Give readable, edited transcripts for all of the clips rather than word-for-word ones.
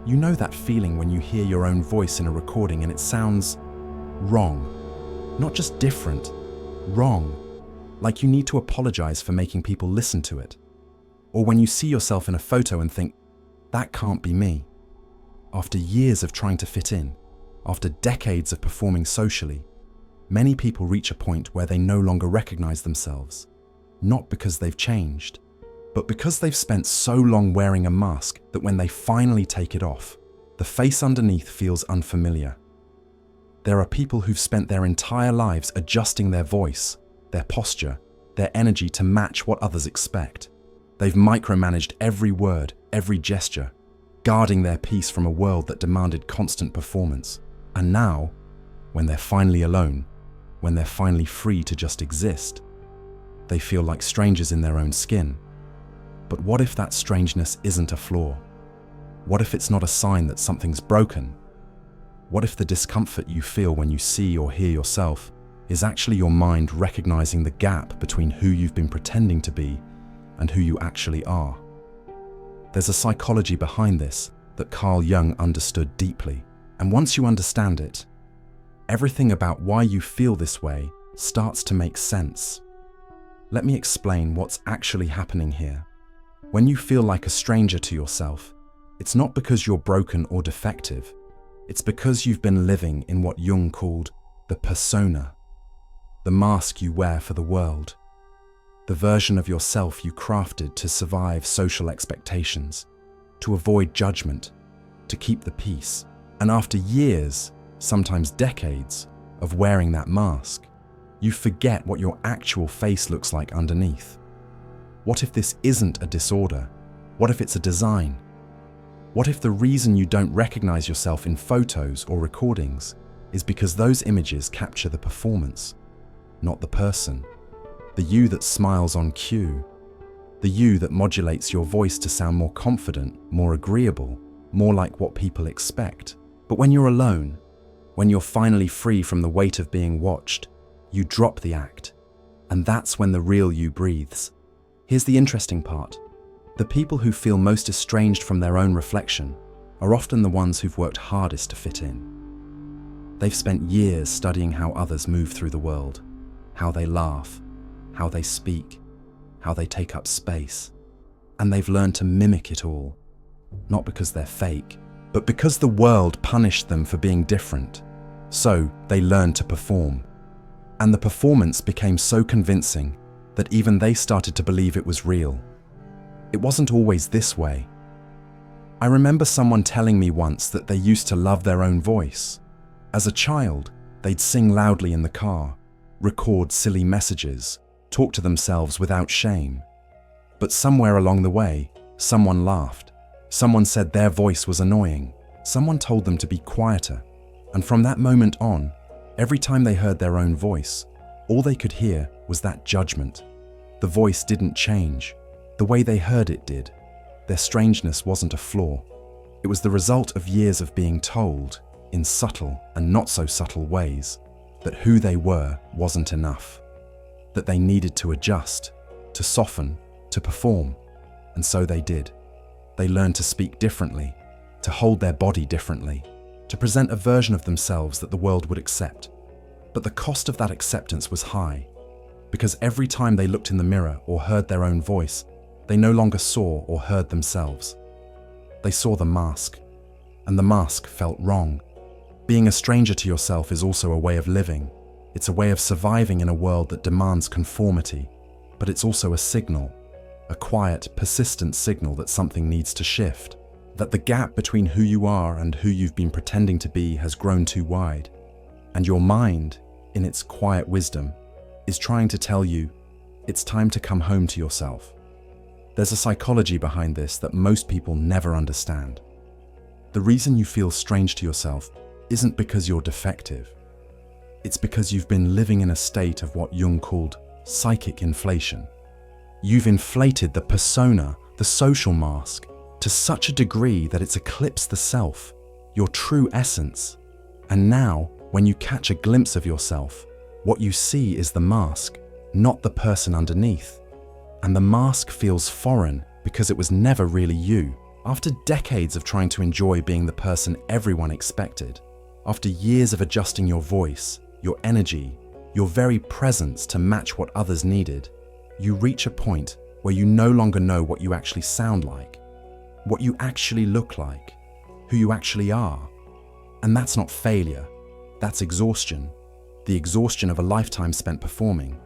You know that feeling when you hear your own voice in a recording and it sounds wrong. Not just different, wrong. Like you need to apologize for making people listen to it. Or when you see yourself in a photo and think, that can't be me. After years of trying to fit in, after decades of performing socially, many people reach a point where they no longer recognize themselves. Not because they've changed, but because they've spent so long wearing a mask that when they finally take it off, the face underneath feels unfamiliar. There are people who've spent their entire lives adjusting their voice, their posture, their energy to match what others expect. They've micromanaged every word, every gesture, guarding their peace from a world that demanded constant performance. And now, when they're finally alone, when they're finally free to just exist, they feel like strangers in their own skin. But what if that strangeness isn't a flaw? What if it's not a sign that something's broken? What if the discomfort you feel when you see or hear yourself is actually your mind recognizing the gap between who you've been pretending to be and who you actually are? There's a psychology behind this that Carl Jung understood deeply, and once you understand it, everything about why you feel this way starts to make sense. Let me explain what's actually happening here. When you feel like a stranger to yourself, it's not because you're broken or defective. It's because you've been living in what Jung called the persona, the mask you wear for the world, the version of yourself you crafted to survive social expectations, to avoid judgment, to keep the peace. And after years, sometimes decades, of wearing that mask, you forget what your actual face looks like underneath. What if this isn't a disorder? What if it's a design? What if the reason you don't recognize yourself in photos or recordings is because those images capture the performance, not the person? The you that smiles on cue, the you that modulates your voice to sound more confident, more agreeable, more like what people expect. But when you're alone, when you're finally free from the weight of being watched, you drop the act, and that's when the real you breathes. Here's the interesting part. The people who feel most estranged from their own reflection are often the ones who've worked hardest to fit in. They've spent years studying how others move through the world, how they laugh, how they speak, how they take up space, and they've learned to mimic it all, not because they're fake, but because the world punished them for being different. So they learned to perform. And the performance became so convincing that even they started to believe it was real. It wasn't always this way. I remember someone telling me once that they used to love their own voice. As a child, they'd sing loudly in the car, record silly messages, talk to themselves without shame. But somewhere along the way, someone laughed. Someone said their voice was annoying. Someone told them to be quieter. And from that moment on, every time they heard their own voice, all they could hear was that judgment. The voice didn't change. The way they heard it did. Their strangeness wasn't a flaw. It was the result of years of being told, in subtle and not so subtle ways, that who they were wasn't enough. That they needed to adjust, to soften, to perform. And so they did. They learned to speak differently, to hold their body differently, to present a version of themselves that the world would accept. But the cost of that acceptance was high, because every time they looked in the mirror or heard their own voice, they no longer saw or heard themselves. They saw the mask, and the mask felt wrong. Being a stranger to yourself is also a way of living. It's a way of surviving in a world that demands conformity, but it's also a signal, a quiet, persistent signal that something needs to shift, that the gap between who you are and who you've been pretending to be has grown too wide, and your mind, in its quiet wisdom, is trying to tell you it's time to come home to yourself. There's a psychology behind this that most people never understand. The reason you feel strange to yourself isn't because you're defective. It's because you've been living in a state of what Jung called psychic inflation. You've inflated the persona, the social mask, to such a degree that it's eclipsed the self, your true essence. And now, when you catch a glimpse of yourself, what you see is the mask, not the person underneath. And the mask feels foreign because it was never really you. After decades of trying to enjoy being the person everyone expected, after years of adjusting your voice, your energy, your very presence to match what others needed, you reach a point where you no longer know what you actually sound like, what you actually look like, who you actually are. And that's not failure, that's exhaustion, the exhaustion of a lifetime spent performing.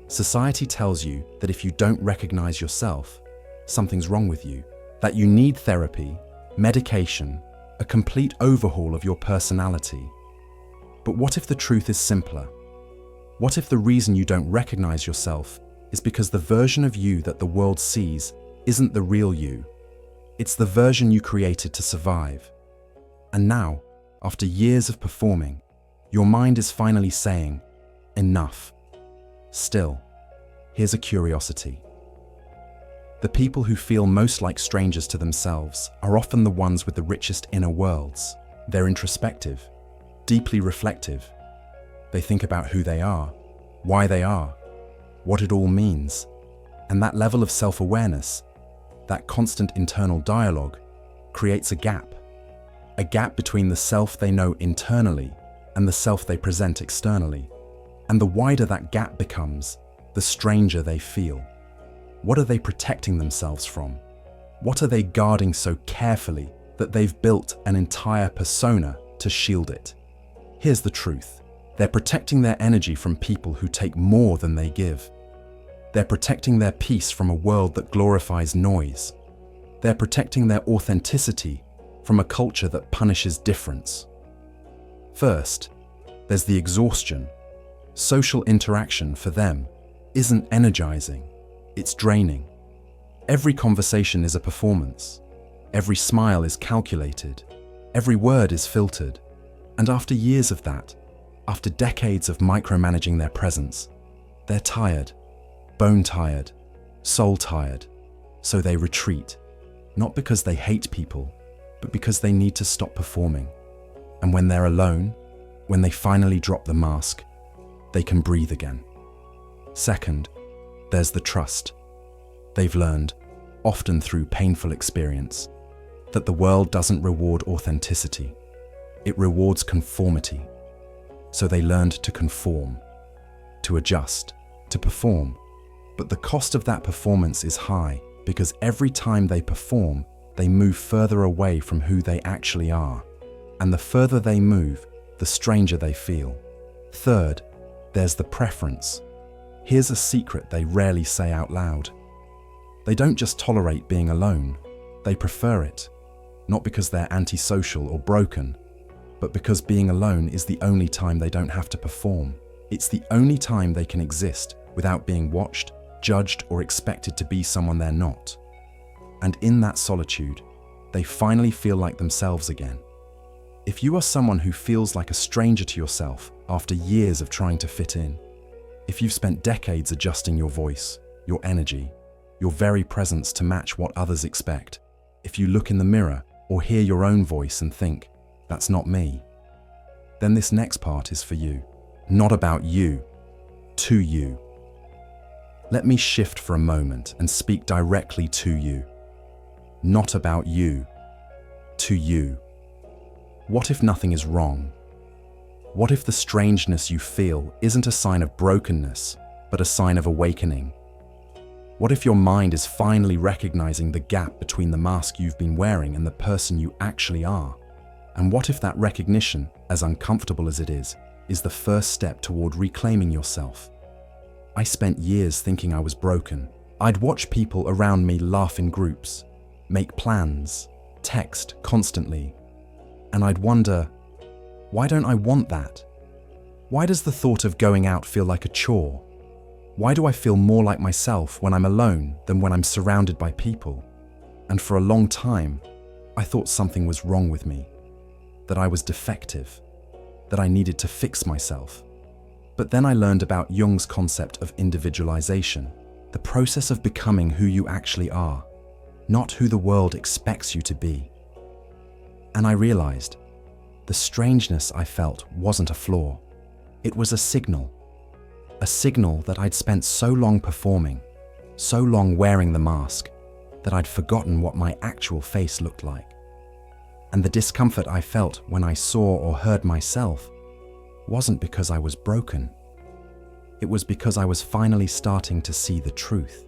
Society tells you that if you don't recognize yourself, something's wrong with you, that you need therapy, medication, a complete overhaul of your personality. But what if the truth is simpler? What if the reason you don't recognize yourself is because the version of you that the world sees isn't the real you? It's the version you created to survive. And now, after years of performing, your mind is finally saying, enough. Still, here's a curiosity. The people who feel most like strangers to themselves are often the ones with the richest inner worlds. They're introspective, deeply reflective. They think about who they are, why they are, what it all means. And that level of self-awareness, that constant internal dialogue, creates a gap between the self they know internally and the self they present externally. And the wider that gap becomes, the stranger they feel. What are they protecting themselves from? What are they guarding so carefully that they've built an entire persona to shield it? Here's the truth. They're protecting their energy from people who take more than they give. They're protecting their peace from a world that glorifies noise. They're protecting their authenticity from a culture that punishes difference. First, there's the exhaustion. Social interaction for them isn't energizing, it's draining. Every conversation is a performance. Every smile is calculated. Every word is filtered. And after years of that, after decades of micromanaging their presence, they're tired, bone tired, soul tired. So they retreat, not because they hate people, but because they need to stop performing. And when they're alone, when they finally drop the mask, they can breathe again. Second, there's the trust. They've learned, often through painful experience, that the world doesn't reward authenticity. It rewards conformity. So they learned to conform, to adjust, to perform. But the cost of that performance is high because every time they perform, they move further away from who they actually are. And the further they move, the stranger they feel. Third, there's the preference. Here's a secret they rarely say out loud. They don't just tolerate being alone, they prefer it. Not because they're antisocial or broken, but because being alone is the only time they don't have to perform. It's the only time they can exist without being watched, judged, or expected to be someone they're not. And in that solitude, they finally feel like themselves again. If you are someone who feels like a stranger to yourself after years of trying to fit in, if you've spent decades adjusting your voice, your energy, your very presence to match what others expect, if you look in the mirror or hear your own voice and think, that's not me, then this next part is for you. Not about you, to you. Let me shift for a moment and speak directly to you. Not about you, to you. What if nothing is wrong? What if the strangeness you feel isn't a sign of brokenness, but a sign of awakening? What if your mind is finally recognizing the gap between the mask you've been wearing and the person you actually are? And what if that recognition, as uncomfortable as it is the first step toward reclaiming yourself? I spent years thinking I was broken. I'd watch people around me laugh in groups, make plans, text constantly. And I'd wonder, why don't I want that? Why does the thought of going out feel like a chore? Why do I feel more like myself when I'm alone than when I'm surrounded by people? And for a long time, I thought something was wrong with me, that I was defective, that I needed to fix myself. But then I learned about Jung's concept of individualization, the process of becoming who you actually are, not who the world expects you to be. And I realized the strangeness I felt wasn't a flaw. It was a signal that I'd spent so long performing, so long wearing the mask, that I'd forgotten what my actual face looked like. And the discomfort I felt when I saw or heard myself wasn't because I was broken. It was because I was finally starting to see the truth.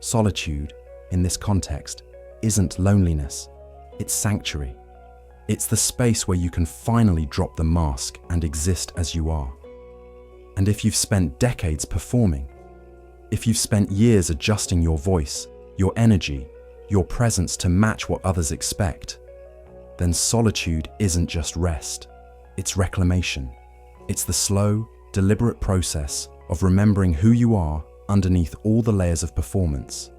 Solitude, in this context, isn't loneliness, it's sanctuary. It's the space where you can finally drop the mask and exist as you are. And if you've spent decades performing, if you've spent years adjusting your voice, your energy, your presence to match what others expect, then solitude isn't just rest, it's reclamation. It's the slow, deliberate process of remembering who you are underneath all the layers of performance.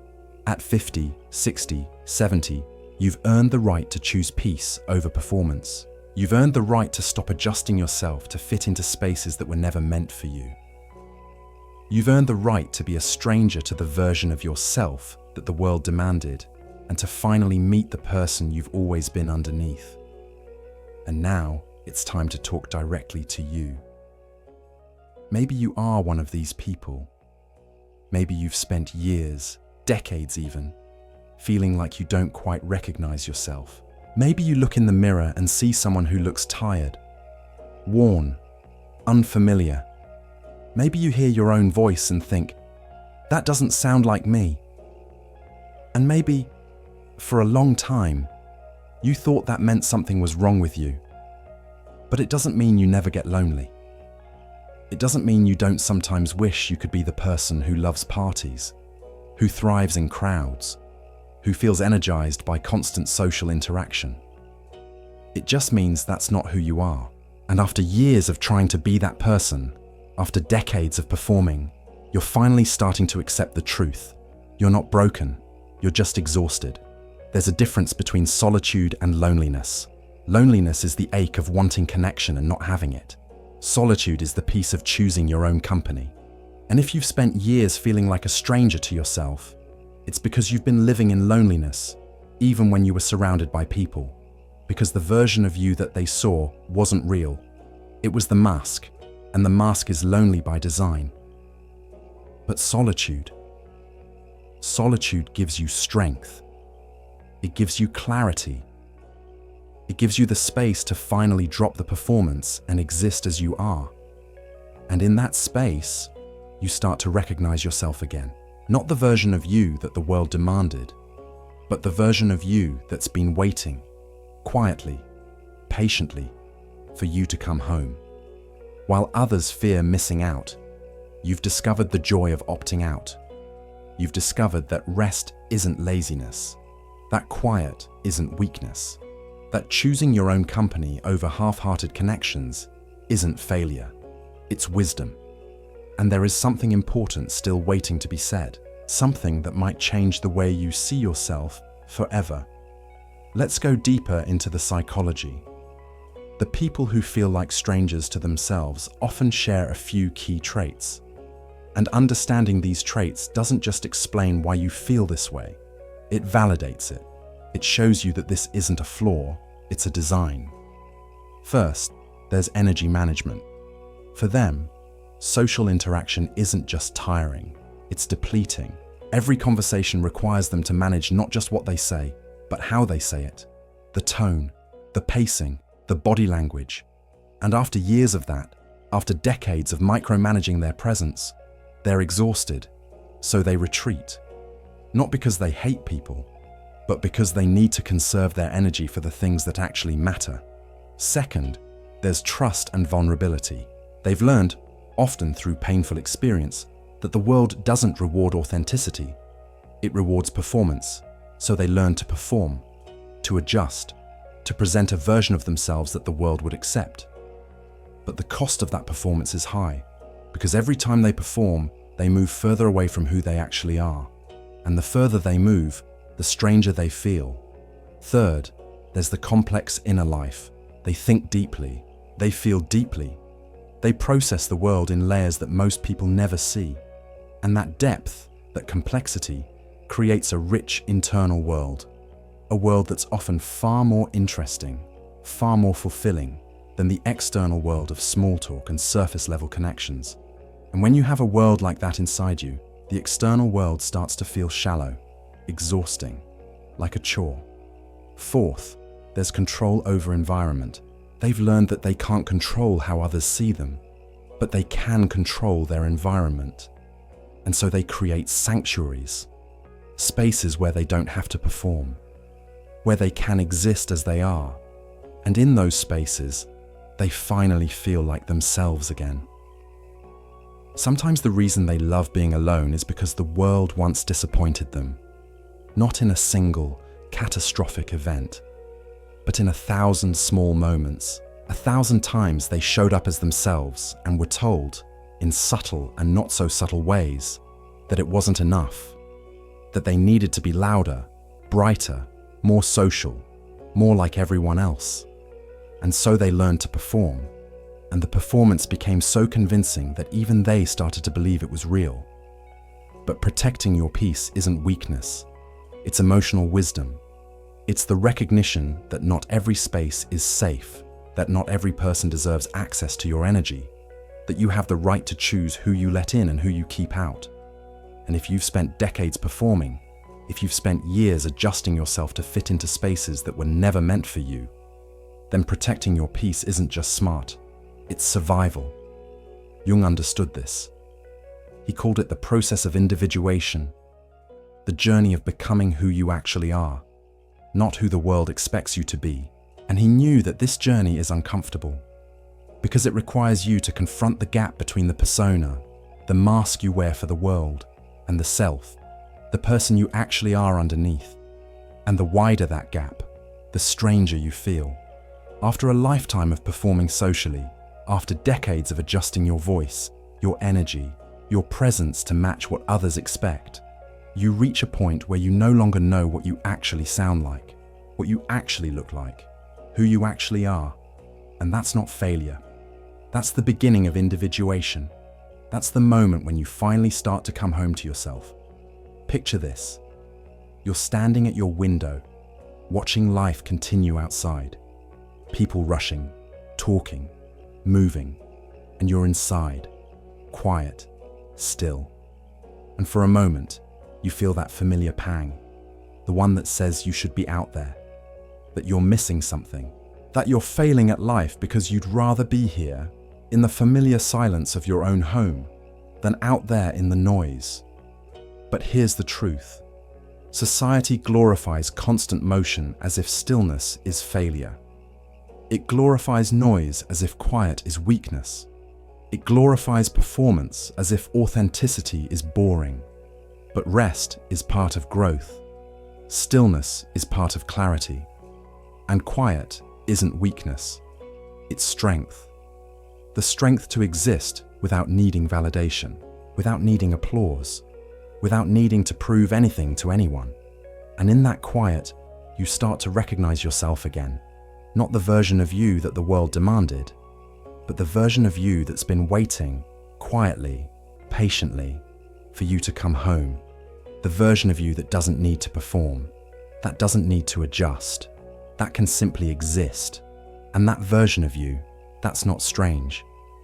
At 50, 60, 70, you've earned the right to choose peace over performance. You've earned the right to stop adjusting yourself to fit into spaces that were never meant for you. You've earned the right to be a stranger to the version of yourself that the world demanded, and to finally meet the person you've always been underneath. And now it's time to talk directly to you. Maybe you are one of these people. Maybe you've spent years, decades even, feeling like you don't quite recognize yourself. Maybe you look in the mirror and see someone who looks tired, worn, unfamiliar. Maybe you hear your own voice and think, that doesn't sound like me. And maybe, for a long time, you thought that meant something was wrong with you. But it doesn't mean you never get lonely. It doesn't mean you don't sometimes wish you could be the person who loves parties, who thrives in crowds, who feels energized by constant social interaction. It just means that's not who you are. And after years of trying to be that person, after decades of performing, you're finally starting to accept the truth. You're not broken, you're just exhausted. There's a difference between solitude and loneliness. Loneliness is the ache of wanting connection and not having it. Solitude is the peace of choosing your own company. And if you've spent years feeling like a stranger to yourself, it's because you've been living in loneliness, even when you were surrounded by people, because the version of you that they saw wasn't real. It was the mask, and the mask is lonely by design. But solitude gives you strength. It gives you clarity. It gives you the space to finally drop the performance and exist as you are. And in that space, you start to recognize yourself again. Not the version of you that the world demanded, but the version of you that's been waiting, quietly, patiently, for you to come home. While others fear missing out, you've discovered the joy of opting out. You've discovered that rest isn't laziness, that quiet isn't weakness, that choosing your own company over half-hearted connections isn't failure, it's wisdom. And there is something important still waiting to be said, something that might change the way you see yourself forever. Let's go deeper into the psychology. The people who feel like strangers to themselves often share a few key traits. And understanding these traits doesn't just explain why you feel this way, it validates it. It shows you that this isn't a flaw, it's a design. First, there's energy management. For them, social interaction isn't just tiring, it's depleting. Every conversation requires them to manage not just what they say, but how they say it, the tone, the pacing, the body language. And after years of that, after decades of micromanaging their presence, they're exhausted, so they retreat. Not because they hate people, but because they need to conserve their energy for the things that actually matter. Second, there's trust and vulnerability. They've learned, often through painful experience, that the world doesn't reward authenticity. It rewards performance, so they learn to perform, to adjust, to present a version of themselves that the world would accept. But the cost of that performance is high, because every time they perform, they move further away from who they actually are. And the further they move, the stranger they feel. Third, there's the complex inner life. They think deeply, they feel deeply. They process the world in layers that most people never see. And that depth, that complexity, creates a rich internal world. A world that's often far more interesting, far more fulfilling than the external world of small talk and surface level connections. And when you have a world like that inside you, the external world starts to feel shallow. exhausting, like a chore. Fourth, there's control over environment. They've learned that they can't control how others see them, but they can control their environment. And so they create sanctuaries, spaces where they don't have to perform, where they can exist as they are. And in those spaces, they finally feel like themselves again. Sometimes the reason they love being alone is because the world once disappointed them, not in a single, catastrophic event, but in 1,000 small moments. 1,000 times they showed up as themselves and were told, in subtle and not so subtle ways, that it wasn't enough, that they needed to be louder, brighter, more social, more like everyone else. And so they learned to perform, and the performance became so convincing that even they started to believe it was real. But protecting your peace isn't weakness, it's emotional wisdom. It's the recognition that not every space is safe, that not every person deserves access to your energy, that you have the right to choose who you let in and who you keep out. And if you've spent decades performing, if you've spent years adjusting yourself to fit into spaces that were never meant for you, then protecting your peace isn't just smart, it's survival. Jung understood this. He called it the process of individuation, the journey of becoming who you actually are, not who the world expects you to be. And he knew that this journey is uncomfortable, because it requires you to confront the gap between the persona, the mask you wear for the world, and the self, the person you actually are underneath. And the wider that gap, the stranger you feel. After a lifetime of performing socially, after decades of adjusting your voice, your energy, your presence to match what others expect, you reach a point where you no longer know what you actually sound like, what you actually look like, who you actually are. And that's not failure. That's the beginning of individuation. That's the moment when you finally start to come home to yourself. Picture this. You're standing at your window, watching life continue outside. People rushing, talking, moving, and you're inside, quiet, still. And for a moment, you feel that familiar pang, the one that says you should be out there, that you're missing something, that you're failing at life because you'd rather be here, in the familiar silence of your own home, than out there in the noise. But here's the truth. Society glorifies constant motion as if stillness is failure. It glorifies noise as if quiet is weakness. It glorifies performance as if authenticity is boring. But rest is part of growth. Stillness is part of clarity. And quiet isn't weakness, it's strength. The strength to exist without needing validation, without needing applause, without needing to prove anything to anyone. And in that quiet, you start to recognize yourself again. Not the version of you that the world demanded, but the version of you that's been waiting, quietly, patiently, for you to come home. The version of you that doesn't need to perform, that doesn't need to adjust, that can simply exist. And that version of you, that's not strange,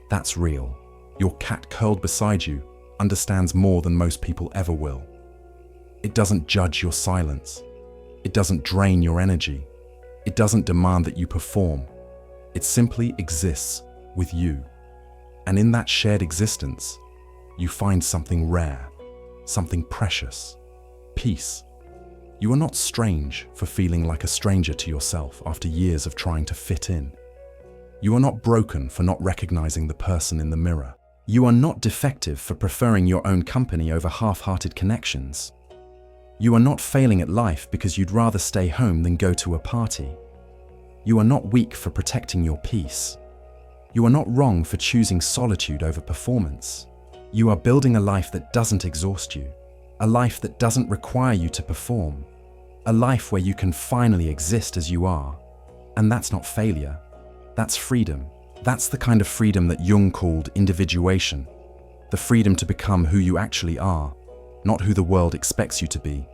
that's real. Your cat curled beside you understands more than most people ever will. It doesn't judge your silence. It doesn't drain your energy. It doesn't demand that you perform. It simply exists with you. And in that shared existence, you find something rare, something precious, peace. You are not strange for feeling like a stranger to yourself after years of trying to fit in. You are not broken for not recognizing the person in the mirror. You are not defective for preferring your own company over half-hearted connections. You are not failing at life because you'd rather stay home than go to a party. You are not weak for protecting your peace. You are not wrong for choosing solitude over performance. You are building a life that doesn't exhaust you, a life that doesn't require you to perform, a life where you can finally exist as you are. And that's not failure, that's freedom. That's the kind of freedom that Jung called individuation, the freedom to become who you actually are, not who the world expects you to be.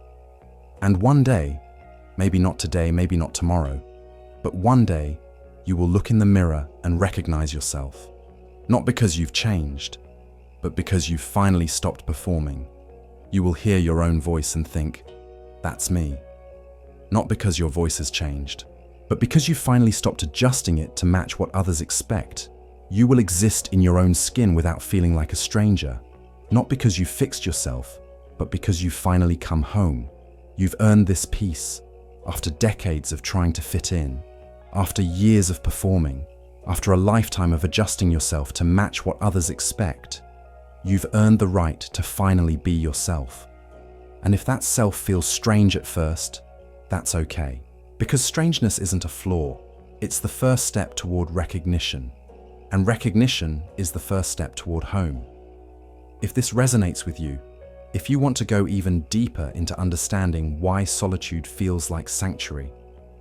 And one day, maybe not today, maybe not tomorrow, but one day, you will look in the mirror and recognize yourself. Not because you've changed, but because you've finally stopped performing. You will hear your own voice and think, That's me. Not because your voice has changed, but because you finally stopped adjusting it to match what others expect. You will exist in your own skin without feeling like a stranger. Not because you fixed yourself, but because you've finally come home. You've earned this peace after decades of trying to fit in, after years of performing, after a lifetime of adjusting yourself to match what others expect. You've earned the right to finally be yourself. And if that self feels strange at first, that's okay. Because strangeness isn't a flaw, it's the first step toward recognition. And recognition is the first step toward home. If this resonates with you, if you want to go even deeper into understanding why solitude feels like sanctuary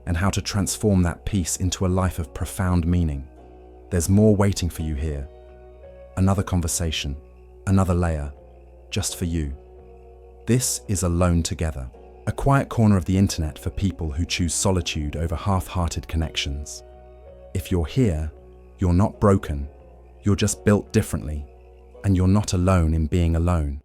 and how to transform that peace into a life of profound meaning, there's more waiting for you here. Another conversation, another layer, just for you. This is Alone Together, a quiet corner of the internet for people who choose solitude over half-hearted connections. If you're here, you're not broken, you're just built differently, and you're not alone in being alone.